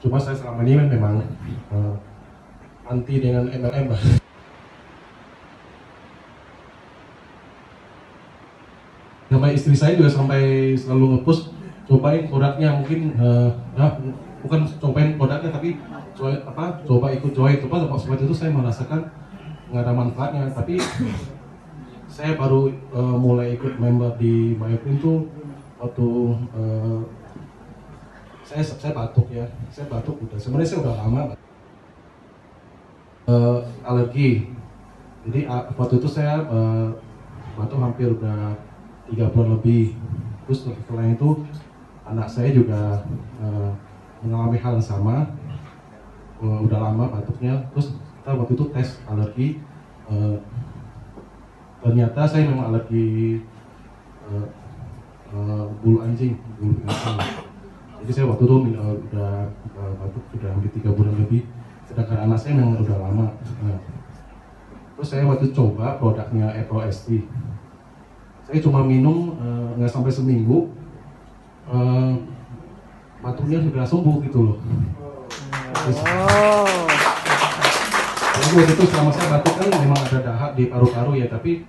Cuma saya selama ini memang anti dengan MLM. Sampai istri saya juga sampai selalu nge-push cobain produknya, mungkin bukan cobain produknya tapi coba ikut join, seperti itu. Saya merasakan nggak ada manfaatnya, tapi saya baru mulai ikut member di Bioprint tuh waktu saya batuk ya, saya batuk udah, sebenarnya saya udah lama alergi. Jadi waktu itu saya batuk hampir udah 3 bulan lebih. Terus setelah itu anak saya juga mengalami hal yang sama, udah lama batuknya. Terus kita waktu itu tes alergi, ternyata saya memang alergi bulu anjing, bulu binatang. Jadi saya waktu itu udah batuk sudah hampir 3 bulan lebih, sedangkan anak saya memang udah lama. Terus saya waktu itu coba produknya Apple ST. Saya cuma minum nggak sampai seminggu, batuknya sudah sembuh gitu loh. Jadi waktu itu selama saya batuk kan memang ada dahak di paru-paru ya, tapi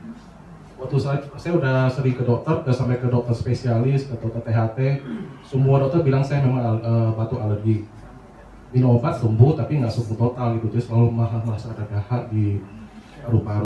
waktu saya udah sering ke dokter, sampai ke dokter spesialis, ke dokter THT, semua dokter bilang saya memang batuk alergi. Minum obat sembuh tapi nggak sembuh total gitu, jadi selalu merasa ada dahak di paru-paru.